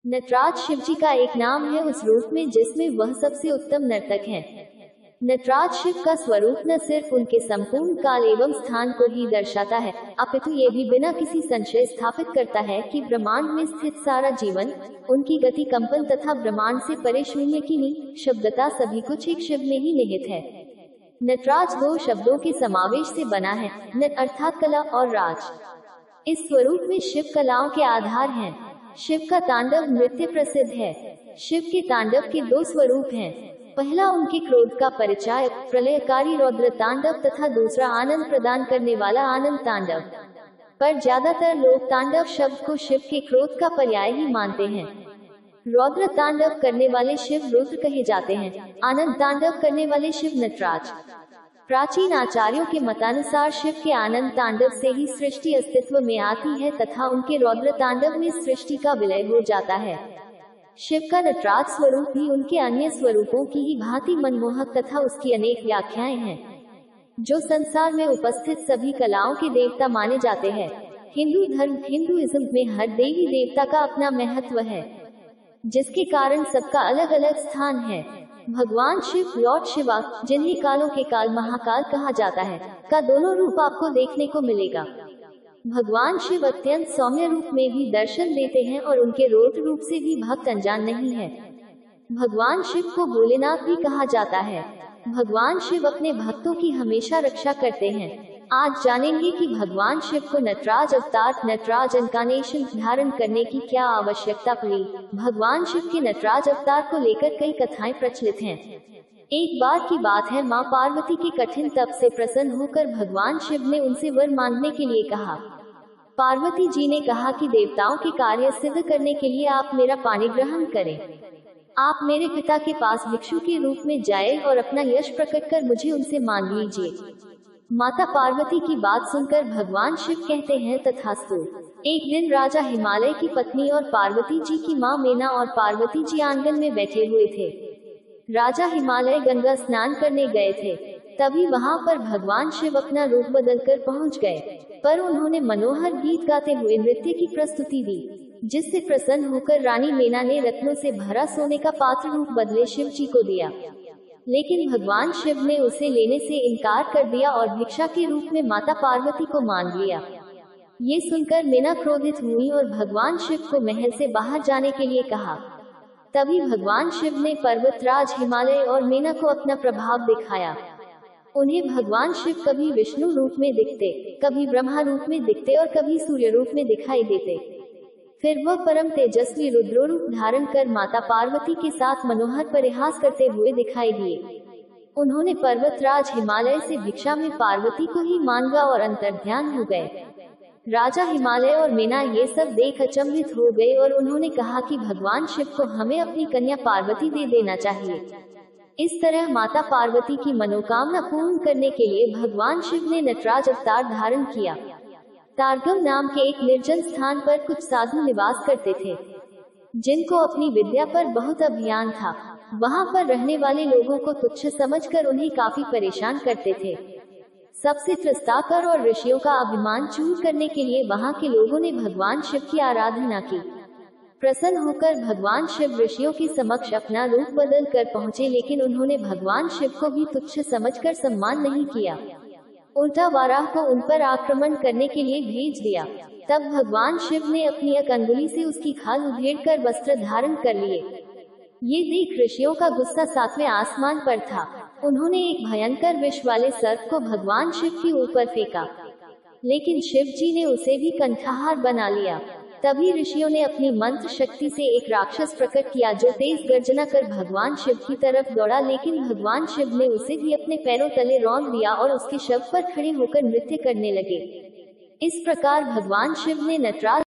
नटराज शिवजी का एक नाम है उस रूप में जिसमें वह सबसे उत्तम नर्तक हैं। नटराज शिव का स्वरूप न सिर्फ उनके संपूर्ण काल एवं स्थान को ही दर्शाता है, अपितु ये भी बिना किसी संशय स्थापित करता है कि ब्रह्मांड में स्थित सारा जीवन, उनकी गति, कंपन तथा ब्रह्मांड से परे शून्य की निःशब्दता सभी कुछ एक शिव में ही निहित है। नटराज दो शब्दों के समावेश से बना है, नट अर्थात कला और राज। इस स्वरूप में शिव कलाओं के आधार हैं। शिव का तांडव नृत्य प्रसिद्ध है। शिव के तांडव के दो स्वरूप हैं। पहला उनके क्रोध का परिचायक प्रलयकारी रौद्र तांडव तथा दूसरा आनंद प्रदान करने वाला आनंद तांडव। पर ज्यादातर लोग तांडव शब्द को शिव के क्रोध का पर्याय ही मानते हैं। रौद्र तांडव करने वाले शिव रुद्र कहे जाते हैं, आनंद तांडव करने वाले शिव नटराज। प्राचीन आचार्यों के मतानुसार शिव के आनंद तांडव से ही सृष्टि अस्तित्व में आती है तथा उनके रौद्र तांडव में सृष्टि का विलय हो जाता है। शिव का नटराज स्वरूप भी उनके अन्य स्वरूपों की ही भांति मनमोहक तथा उसकी अनेक व्याख्याएं हैं, जो संसार में उपस्थित सभी कलाओं के देवता माने जाते हैं। हिंदू धर्म हिंदुइज्म में हर देवी देवता का अपना महत्व है, जिसके कारण सबका अलग अलग स्थान है। भगवान शिव लॉर्ड शिवा, जिन्हें कालों के काल महाकाल कहा जाता है, का दोनों रूप आपको देखने को मिलेगा। भगवान शिव अत्यंत सौम्य रूप में भी दर्शन देते हैं और उनके रौद्र रूप से भी भक्त अनजान नहीं है। भगवान शिव को भोलेनाथ भी कहा जाता है। भगवान शिव अपने भक्तों की हमेशा रक्षा करते हैं। आज जानेंगे कि भगवान शिव को नटराज अवतार नटराज इनकार्नेशन धारण करने की क्या आवश्यकता पड़ी। भगवान शिव के नटराज अवतार को लेकर कई कथाएं प्रचलित हैं। एक बार की बात है, मां पार्वती के कठिन तप से प्रसन्न होकर भगवान शिव ने उनसे वर मांगने के लिए कहा। पार्वती जी ने कहा कि देवताओं के कार्य सिद्ध करने के लिए आप मेरा पानी ग्रहण करें। आप मेरे पिता के पास भिक्षु के रूप में जाए और अपना यश प्रकट कर मुझे उनसे मांग लीजिए। माता पार्वती की बात सुनकर भगवान शिव कहते हैं, तथास्तु। एक दिन राजा हिमालय की पत्नी और पार्वती जी की मां मेना और पार्वती जी आंगन में बैठे हुए थे। राजा हिमालय गंगा स्नान करने गए थे। तभी वहां पर भगवान शिव अपना रूप बदलकर पहुंच गए, पर उन्होंने मनोहर गीत गाते हुए नृत्य की प्रस्तुति दी, जिससे प्रसन्न होकर रानी मेना ने रत्नों से भरा सोने का पात्र रूप बदले शिव जी को दिया। लेकिन भगवान शिव ने उसे लेने से इनकार कर दिया और भिक्षा के रूप में माता पार्वती को मांग लिया। ये सुनकर मेना क्रोधित हुई और भगवान शिव को महल से बाहर जाने के लिए कहा। तभी भगवान शिव ने पर्वतराज हिमालय और मेना को अपना प्रभाव दिखाया। उन्हें भगवान शिव कभी विष्णु रूप में दिखते, कभी ब्रह्मा रूप में दिखते और कभी सूर्य रूप में दिखाई देते। फिर वह परम तेजस्वी रुद्र रूप धारण कर माता पार्वती के साथ मनोहर परिहास करते हुए दिखाई दिए। उन्होंने पर्वतराज हिमालय से भिक्षा में पार्वती को ही मांगा और अंतर्ध्यान हो गए। राजा हिमालय और मेना ये सब देख अचंभित हो गए और उन्होंने कहा कि भगवान शिव को हमें अपनी कन्या पार्वती दे देना चाहिए। इस तरह माता पार्वती की मनोकामना पूर्ण करने के लिए भगवान शिव ने नटराज अवतार धारण किया। तारगम नाम के एक निर्जन स्थान पर कुछ साधु निवास करते थे, जिनको अपनी विद्या पर बहुत अभिमान था। वहां पर रहने वाले लोगों को तुच्छ समझकर उन्हें काफी परेशान करते थे। सबसे त्रस्ताकर और ऋषियों का अभिमान चूर करने के लिए वहां के लोगों ने भगवान शिव की आराधना की। प्रसन्न होकर भगवान शिव ऋषियों के समक्ष अपना रूप बदल कर पहुँचे, लेकिन उन्होंने भगवान शिव को भी तुच्छ समझकर सम्मान नहीं किया। उल्टा वाराह को उन पर आक्रमण करने के लिए भेज दिया। तब भगवान शिव ने अपनी एक अंगुली से उसकी खाल उधेड़कर वस्त्र धारण कर लिए। ये देख ऋषियों का गुस्सा सातवें आसमान पर था। उन्होंने एक भयंकर विष वाले सर्प को भगवान शिव के ऊपर फेंका, लेकिन शिव जी ने उसे भी कंठाहार बना लिया। तभी ऋषियों ने अपनी मंत्र शक्ति से एक राक्षस प्रकट किया, जो तेज गर्जना कर भगवान शिव की तरफ दौड़ा, लेकिन भगवान शिव ने उसे भी अपने पैरों तले रौंद दिया और उसके शव पर खड़े होकर नृत्य करने लगे। इस प्रकार भगवान शिव ने नटराज